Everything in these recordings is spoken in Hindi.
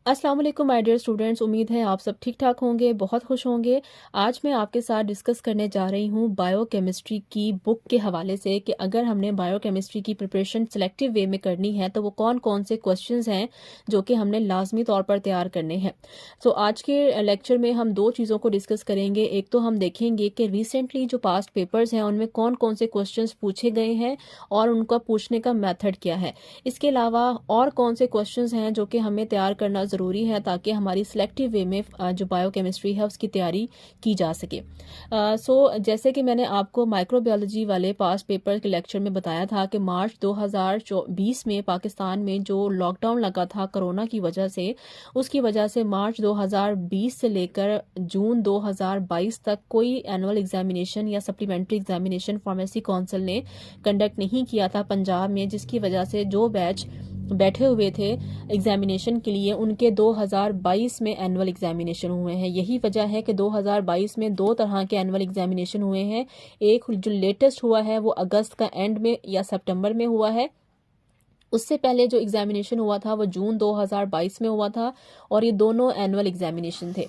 अस्सलाम वालेकुम माय डियर स्टूडेंट्स, उम्मीद है आप सब ठीक ठाक होंगे, बहुत खुश होंगे। आज मैं आपके साथ डिस्कस करने जा रही हूँ बायोकेमिस्ट्री की बुक के हवाले से कि अगर हमने बायोकेमिस्ट्री की प्रिपरेशन सिलेक्टिव वे में करनी है तो वो कौन कौन से क्वेश्चंस हैं जो कि हमने लाजमी तौर पर तैयार करने हैं। तो आज के लेक्चर में हम दो चीज़ों को डिस्कस करेंगे। एक तो हम देखेंगे कि रिसेंटली जो पास्ट पेपर्स हैं उनमें कौन कौन से क्वेश्चन पूछे गए हैं और उनका पूछने का मैथड क्या है। इसके अलावा और कौन से क्वेश्चंस हैं जो कि हमें तैयार करना ज़रूरी है ताकि हमारी सिलेक्टिव वे में जो बायोकेमिस्ट्री है उसकी तैयारी की जा सके। जैसे कि मैंने आपको माइक्रोबायोलॉजी वाले पास्ट पेपर के लेक्चर में बताया था कि मार्च 2020 में पाकिस्तान में जो लॉकडाउन लगा था कोरोना की वजह से, उसकी वजह से मार्च 2020 से लेकर जून 2022 तक कोई एनुअल एग्जामिनेशन या सप्लीमेंट्री एग्जामिनेशन फार्मेसी काउंसिल ने कंडक्ट नहीं किया था पंजाब में, जिसकी वजह से जो बैच बैठे हुए थे एग्जामिनेशन के लिए उनके 2022 में एनुअल एग्जामिनेशन हुए हैं। यही वजह है कि 2022 में दो तरह के एनुअल एग्जामिनेशन हुए हैं। एक जो लेटेस्ट हुआ है वो अगस्त का एंड में या सितंबर में हुआ है। उससे पहले जो एग्जामिनेशन हुआ था वो जून 2022 में हुआ था और ये दोनों एनुअल एग्जामिनेशन थे।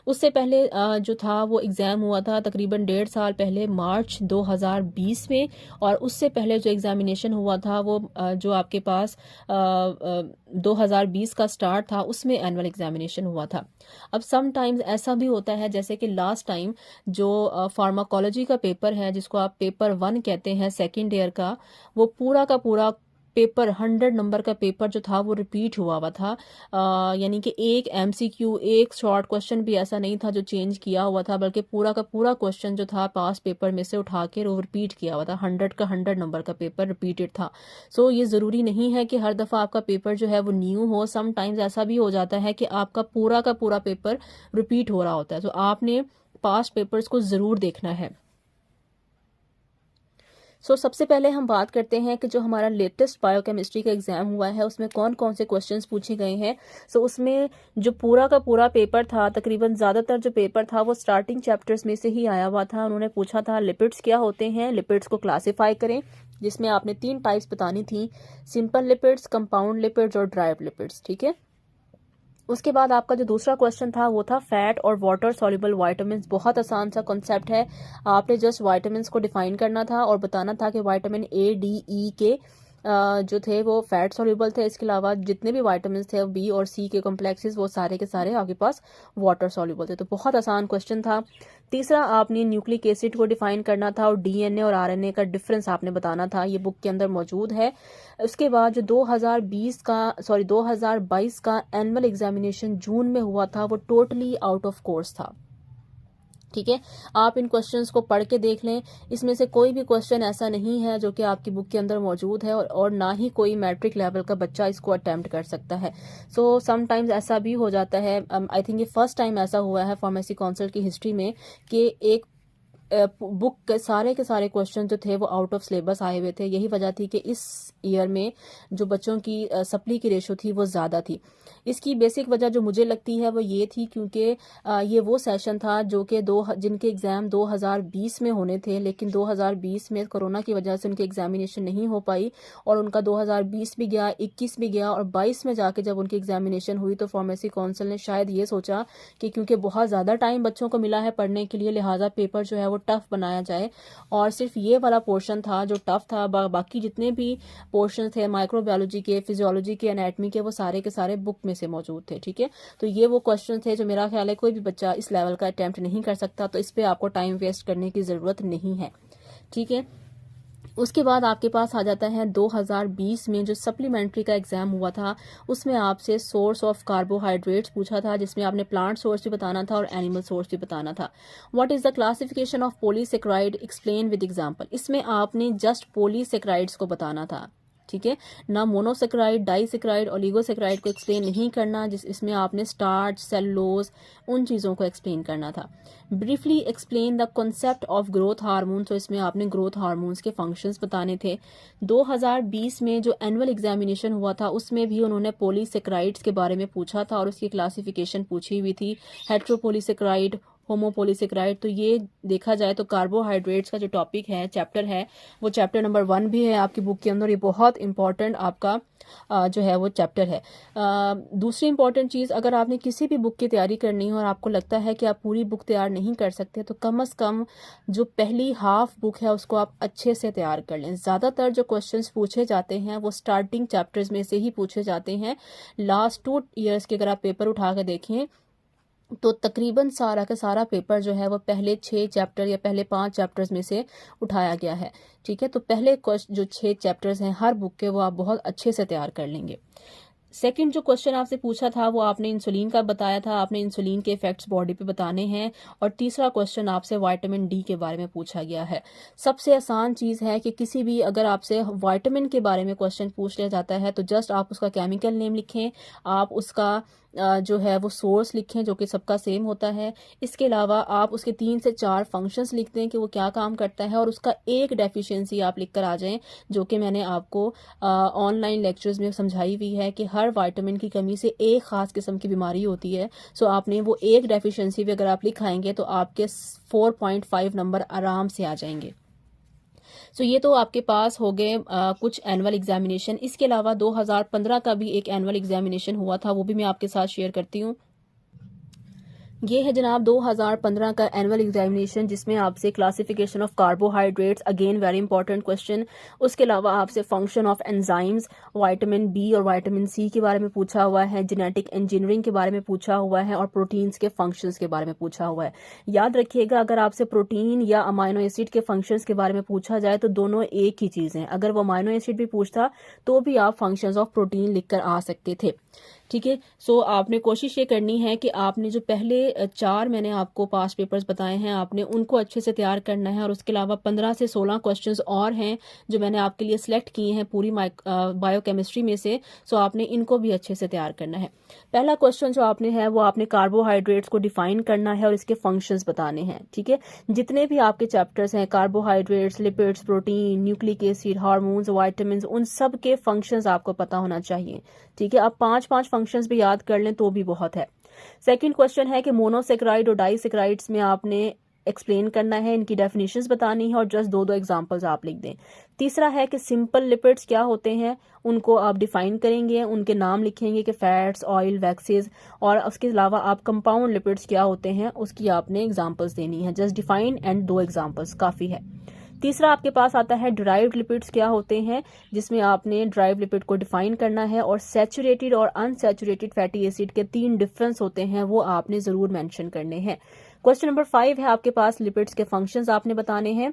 उससे पहले जो था वो एग्ज़ाम हुआ था तकरीबन 1.5 साल पहले मार्च 2020 में, और उससे पहले जो एग्जामिनेशन हुआ था वो जो आपके पास 2020 का स्टार्ट था उसमें एनुअल एग्जामिनेशन हुआ था। अब सम टाइम्स ऐसा भी होता है जैसे कि लास्ट टाइम जो फार्माकोलॉजी का पेपर है जिसको आप पेपर 1 कहते हैं सेकेंड ईयर का, वो पूरा का पूरा पेपर 100 नंबर का पेपर जो था वो रिपीट हुआ था। यानी कि एक एमसीक्यू, एक शॉर्ट क्वेश्चन भी ऐसा नहीं था जो चेंज किया हुआ था, बल्कि पूरा का पूरा क्वेश्चन जो था पास पेपर में से उठा के वो रिपीट किया हुआ था। 100 का 100 नंबर का पेपर रिपीटेड था। ये ज़रूरी नहीं है कि हर दफ़ा आपका पेपर जो है वो न्यू हो। सम टाइम्स ऐसा भी हो जाता है कि आपका पूरा का पूरा पेपर रिपीट हो रहा होता है। आपने पास्ट पेपर्स को ज़रूर देखना है। सबसे पहले हम बात करते हैं कि जो हमारा लेटेस्ट बायोकेमिस्ट्री का एग्जाम हुआ है उसमें कौन कौन से क्वेश्चंस पूछे गए हैं। उसमें जो पूरा का पूरा पेपर था, तकरीबन ज़्यादातर जो पेपर था वो स्टार्टिंग चैप्टर्स में से ही आया हुआ था। उन्होंने पूछा था लिपिड्स क्या होते हैं, लिपिड्स को क्लासीफाई करें, जिसमें आपने 3 टाइप्स बतानी थी, सिंपल लिपिड्स, कंपाउंड लिपिड्स और ड्राइव लिपिड्स। ठीक है। उसके बाद आपका जो दूसरा क्वेश्चन था वो था फैट और वाटर सॉल्युबल वाइटामिन। बहुत आसान सा कॉन्सेप्ट है, आपने जस्ट वाइटामिन को डिफाइन करना था और बताना था कि वाइटामिन ए, डी, ई के जो थे वो फैट सॉल्युबल थे। इसके अलावा जितने भी वाइटामिन थे बी और सी के कॉम्प्लेक्सेस वो सारे के सारे आपके पास वाटर सॉल्युबल थे। तो बहुत आसान क्वेश्चन था। तीसरा आपने न्यूक्लिक एसिड को डिफाइन करना था और डीएनए और आरएनए का डिफरेंस आपने बताना था, ये बुक के अंदर मौजूद है। उसके बाद जो 2022 का एनुअल एग्जामिनेशन जून में हुआ था वो टोटली आउट ऑफ कोर्स था। ठीक है, आप इन क्वेश्चंस को पढ़ के देख लें। इसमें से कोई भी क्वेश्चन ऐसा नहीं है जो कि आपकी बुक के अंदर मौजूद है और ना ही कोई मैट्रिक लेवल का बच्चा इसको अटेम्प्ट कर सकता है। समटाइम्स ऐसा भी हो जाता है, आई थिंक ये फर्स्ट टाइम ऐसा हुआ है फार्मेसी काउंसिल की हिस्ट्री में कि एक बुक के सारे क्वेश्चन जो थे वो आउट ऑफ सिलेबस आए हुए थे। यही वजह थी कि इस ईयर में जो बच्चों की सप्ली की रेशो थी वो ज़्यादा थी। इसकी बेसिक वजह जो मुझे लगती है वो ये थी क्योंकि ये वो सेशन था जो कि जिनके एग्ज़ाम 2020 में होने थे, लेकिन 2020 में कोरोना की वजह से उनके एग्जामिनेशन नहीं हो पाई और उनका 2020 भी गया, 21 भी गया और 22 में जाके जब उनकी एग्जामिनेशन हुई तो फार्मेसी काउंसिल ने शायद ये सोचा कि क्योंकि बहुत ज़्यादा टाइम बच्चों को मिला है पढ़ने के लिए, लिहाजा पेपर जो है वो टफ बनाया जाए। और सिर्फ ये वाला पोर्शन था जो टफ था, बाकी जितने भी पोर्शन थे माइक्रोबायोलॉजी के, फिजियोलॉजी के, एनाटमी के, वो सारे के सारे बुक में से मौजूद थे। ठीक है, तो ये वो क्वेश्चन थे जो मेरा ख्याल है कोई भी बच्चा इस लेवल का अटेम्प्ट नहीं कर सकता, तो इस पे आपको टाइम वेस्ट करने की ज़रूरत नहीं है। ठीक है, उसके बाद आपके पास आ जाता है 2020 में जो सप्लीमेंट्री का एग्जाम हुआ था, उसमें आपसे सोर्स ऑफ कार्बोहाइड्रेट्स पूछा था, जिसमें आपने प्लांट सोर्स भी बताना था और एनिमल सोर्स भी बताना था। What is the classification of polysaccharide, explain with example. इसमें आपने जस्ट पॉलीसेकेराइड्स को बताना था। ठीक है, ना मोनोसेक्राइड, डाइसेक्राइड, ओलिगोसेक्राइड को एक्सप्लेन नहीं करना, इसमें आपने स्टार्च, सेलुलोज, उन चीज़ों को एक्सप्लेन करना था। Briefly explain the concept of growth hormone, तो इसमें आपने ग्रोथ हार्मोन्स के फंक्शंस बताने थे। 2020 में जो एनुअल एग्जामिनेशन हुआ था उसमें भी उन्होंने पॉलीसेक्राइड्स के बारे में पूछा था और उसकी क्लासिफिकेशन पूछी हुई थी, हेट्रोपॉलीसेक्राइड, होमोपोलीसेकेराइड। तो ये देखा जाए तो कार्बोहाइड्रेट्स का जो टॉपिक है, चैप्टर है, वो चैप्टर नंबर 1 भी है आपकी बुक के अंदर। ये बहुत इंपॉर्टेंट आपका जो है वो चैप्टर है। दूसरी इंपॉर्टेंट चीज़, अगर आपने किसी भी बुक की तैयारी करनी हो और आपको लगता है कि आप पूरी बुक तैयार नहीं कर सकते, तो कम से कम जो पहली हाफ बुक है उसको आप अच्छे से तैयार कर लें। ज़्यादातर जो क्वेश्चंस पूछे जाते हैं वो स्टार्टिंग चैप्टर्स में से ही पूछे जाते हैं। लास्ट 2 ईयर्स के अगर आप पेपर उठा कर देखें तो तकरीबन सारा का सारा पेपर जो है वो पहले 6 चैप्टर या पहले 5 चैप्टर्स में से उठाया गया है। ठीक है, तो पहले जो 6 चैप्टर्स हैं हर बुक के, वो आप बहुत अच्छे से तैयार कर लेंगे। सेकंड जो क्वेश्चन आपसे पूछा था वो आपने इंसुलिन का बताया था, आपने इंसुलिन के इफेक्ट्स बॉडी पे बताने हैं। और तीसरा क्वेश्चन आपसे विटामिन डी के बारे में पूछा गया है। सबसे आसान चीज़ है कि किसी भी अगर आपसे विटामिन के बारे में क्वेश्चन पूछ लिया जाता है तो जस्ट आप उसका केमिकल नेम लिखें, आप उसका जो है वो सोर्स लिखें जो कि सबका सेम होता है। इसके अलावा आप उसके 3 से 4 फंक्शंस लिख दें कि वो क्या काम करता है, और उसका एक डेफिशिएंसी आप लिख कर आ जाएं, जो कि मैंने आपको ऑनलाइन लेक्चर्स में समझाई हुई है कि हर विटामिन की कमी से एक ख़ास किस्म की बीमारी होती है। सो आपने वो एक डेफिशिएंसी भी अगर आप लिखाएंगे तो आपके 4.5 नंबर आराम से आ जाएंगे। सो ये तो आपके पास हो गए कुछ एनुअल एग्जामिनेशन। इसके अलावा 2015 का भी एक एनुअल एग्जामिनेशन हुआ था, वो भी मैं आपके साथ शेयर करती हूँ। ये है जनाब 2015 का एनुअल एग्जामिनेशन, जिसमें आपसे classification of carbohydrates, again very important question. उसके अलावा आपसे function of enzymes, vitamin B और विटामिन सी के बारे में पूछा हुआ है, जेनेटिक इंजीनियरिंग के बारे में पूछा हुआ है, और प्रोटीन्स के फंक्शंस के बारे में पूछा हुआ है। याद रखिएगा, अगर आपसे प्रोटीन या अमाइनो एसिड के फंक्शंस के बारे में पूछा जाए तो दोनों एक ही चीज़ हैं। अगर वो अमाइनो एसिड भी पूछता तो भी आप फंक्शंस ऑफ प्रोटीन लिखकर आ सकते थे। ठीक है, सो आपने कोशिश ये करनी है कि आपने जो पहले 4 मैंने आपको पास्ट पेपर्स बताए हैं, आपने उनको अच्छे से तैयार करना है। और उसके अलावा 15 से 16 क्वेश्चंस और हैं जो मैंने आपके लिए सिलेक्ट किए हैं पूरी बायोकेमिस्ट्री में से। सो आपने इनको भी अच्छे से तैयार करना है। पहला क्वेश्चन जो आपने है वो आपने कार्बोहाइड्रेट्स को डिफाइन करना है और इसके फंक्शंस बताने हैं। ठीक है, जितने भी आपके चैप्टर्स हैं, carbohydrates, lipids, protein, nucleic acid, hormones, vitamin, उन सब के फंक्शंस आपको पता होना चाहिए। ठीक है, आप 5-5 फंक्शंस भी याद कर लें तो भी बहुत है। सेकंड क्वेश्चन है कि मोनोसेक्राइड और डाइसेक्राइड्स में आपने एक्सप्लेन करना है, इनकी डेफिनेशंस बतानी है और जस्ट 2-2 एग्जांपल्स आप लिख दें। तीसरा है कि सिंपल लिपिड्स क्या होते हैं, उनको आप डिफाइन करेंगे, उनके नाम लिखेंगे कि फैट्स, ऑयल, वैक्सेस। और उसके अलावा आप कंपाउंड लिपिड्स क्या होते हैं उसकी आपने एग्जांपल्स देनी है। जस्ट डिफाइन एंड 2 एग्जांपल्स काफ़ी है। तीसरा आपके पास आता है डिराइव्ड लिपिड्स क्या होते हैं, जिसमें आपने डिराइव्ड लिपिड को डिफाइन करना है। और सैचुरेटेड और अनसैचुरेटेड फैटी एसिड के 3 डिफरेंस होते हैं, वो आपने जरूर मेंशन करने हैं। क्वेश्चन नंबर 5 है आपके पास लिपिड्स के फंक्शंस आपने बताने हैं।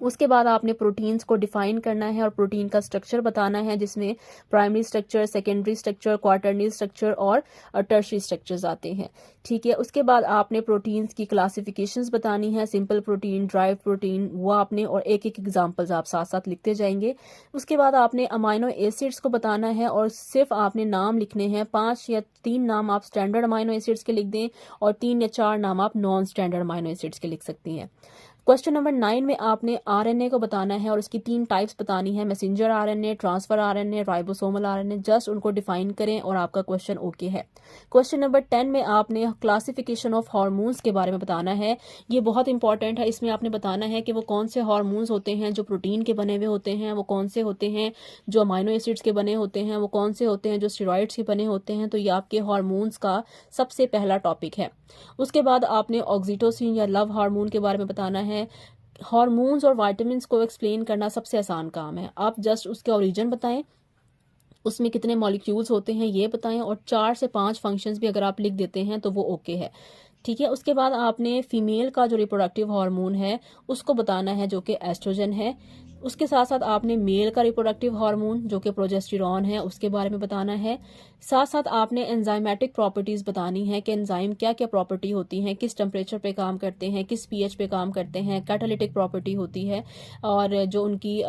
उसके बाद आपने प्रोटीन्स को डिफाइन करना है और प्रोटीन का स्ट्रक्चर बताना है, जिसमें primary structure, secondary structure, quaternary structure और टर्शियरी स्ट्रक्चर्स आते हैं। ठीक है, उसके बाद आपने प्रोटीन्स की क्लासिफिकेशंस बतानी है, सिंपल प्रोटीन, ड्राइव प्रोटीन, वो आपने, और एक एक एग्जांपल्स आप साथ साथ लिखते जाएंगे। उसके बाद आपने अमाइनो एसिड्स को बताना है और सिर्फ आपने नाम लिखने हैं। 5 या 3 नाम आप स्टैंडर्ड अमाइनो एसिड्स के लिख दें और 3 या 4 नाम आप नॉन स्टैंडर्ड अमाइनो एसिड्स के लिख सकती हैं। क्वेश्चन नंबर 9 में आपने आरएनए को बताना है और उसकी 3 टाइप्स बतानी है, messenger RNA, transfer RNA, ribosomal RNA. Just उनको डिफाइन करें और आपका क्वेश्चन ओके है। क्वेश्चन नंबर 10 में आपने क्लासिफिकेशन ऑफ हार्मोन्स के बारे में बताना है। ये बहुत इंपॉर्टेंट है, इसमें आपने बताना है कि वो कौन से हार्मोन्स होते हैं जो प्रोटीन के बने हुए होते हैं, वो कौन से होते हैं जो अमाइनो एसिड्स के बने होते हैं, वो कौन से होते हैं जो स्टेरॉइड्स के बने होते हैं। तो ये आपके हार्मोन्स का सबसे पहला टॉपिक है। उसके बाद आपने ऑक्सीटोसिन या लव हार्मोन के बारे में बताना है। हार्मोन्स और विटामिन्स को एक्सप्लेन करना सबसे आसान काम है। आप जस्ट उसके ओरिजिन बताएं, उसमें कितने मॉलिक्यूल्स होते हैं ये बताएं, और 4 से 5 फंक्शंस भी अगर आप लिख देते हैं तो वो ओके है। ठीक है, उसके बाद आपने फीमेल का जो रिप्रोडक्टिव हार्मोन है उसको बताना है, जो कि एस्ट्रोजन है। उसके साथ साथ आपने मेल का रिप्रोडक्टिव हार्मोन जो कि प्रोजेस्टेरॉन है उसके बारे में बताना है। साथ साथ आपने एंजाइमेटिक प्रॉपर्टीज बतानी है कि एंजाइम क्या क्या प्रॉपर्टी होती हैं, किस टेम्परेचर पे काम करते हैं, किस पीएच पे काम करते हैं, कैटालिटिक प्रॉपर्टी होती है, और जो उनकी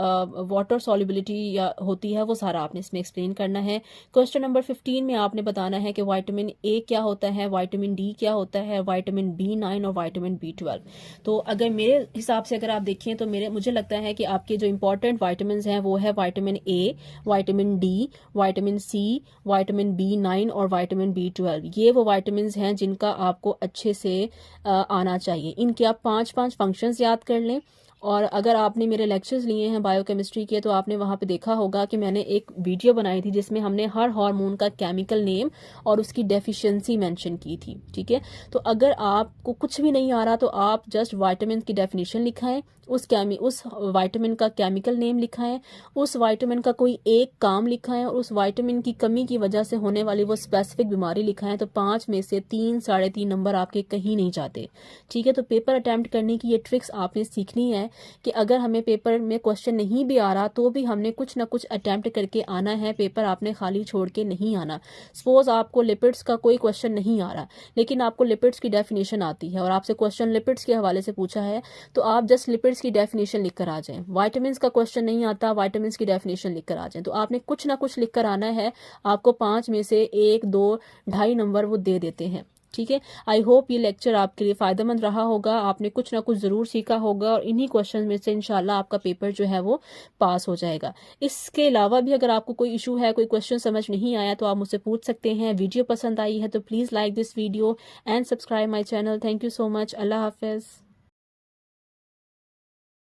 वाटर सॉल्युबिलिटी या होती है वो सारा आपने इसमें एक्सप्लेन करना है। क्वेश्चन नंबर 15 में आपने बताना है कि विटामिन ए क्या होता है, विटामिन डी क्या होता है, विटामिन B9 और विटामिन B12। तो अगर मेरे हिसाब से अगर आप देखें तो मुझे लगता है कि आपके जो जो इंपॉर्टेंट वाइटामिन हैं वो है vitamin A, vitamin D, vitamin C, vitamin B9 और विटामिन B12। ये वो विटामिन हैं जिनका आपको अच्छे से आना चाहिए। इनके आप 5 फंक्शंस याद कर लें। और अगर आपने मेरे लेक्चर्स लिए हैं बायोकेमिस्ट्री के तो आपने वहाँ पे देखा होगा कि मैंने एक वीडियो बनाई थी जिसमें हमने हर हार्मोन का केमिकल नेम और उसकी डेफिशिएंसी मेंशन की थी। ठीक है, तो अगर आपको कुछ भी नहीं आ रहा तो आप जस्ट विटामिन की डेफिनेशन लिखाएं, उस विटामिन का केमिकल नेम लिखाएं, उस विटामिन का कोई एक काम लिखाएं और उस विटामिन की कमी की वजह से होने वाली वो स्पेसिफिक बीमारी लिखाएं। तो 5 में से 3 साढ़े 3 नंबर आपके कहीं नहीं जाते। ठीक है, तो पेपर अटेम्प्ट करने की ये ट्रिक्स आपने सीखनी है कि अगर हमें पेपर में क्वेश्चन नहीं भी आ रहा तो भी हमने कुछ ना कुछ अटेम्प्ट करके आना है, पेपर आपने खाली छोड़ के नहीं आना। सपोज आपको लिपिड्स का कोई क्वेश्चन नहीं आ रहा लेकिन आपको लिपिड्स की डेफिनेशन आती है और आपसे क्वेश्चन लिपिड्स के हवाले से पूछा है तो आप जस्ट लिपिड्स की डेफिनेशन लिख कर आ जाएं। विटामिन का क्वेश्चन नहीं आता, विटामिन की डेफिनेशन लिख कर आ जाएं। तो आपने कुछ ना कुछ लिख कर आना है, आपको 5 में से 1, 2, 2.5 नंबर वो दे देते हैं। ठीक है, आई होप ये लेक्चर आपके लिए फ़ायदेमंद रहा होगा, आपने कुछ ना कुछ ज़रूर सीखा होगा और इन्हीं क्वेश्चन में से इंशाल्लाह आपका पेपर जो है वो पास हो जाएगा। इसके अलावा भी अगर आपको कोई इशू है, कोई क्वेश्चन समझ नहीं आया तो आप मुझसे पूछ सकते हैं। वीडियो पसंद आई है तो please like this video and subscribe my channel. Thank you so much. अल्लाह हाफिज़।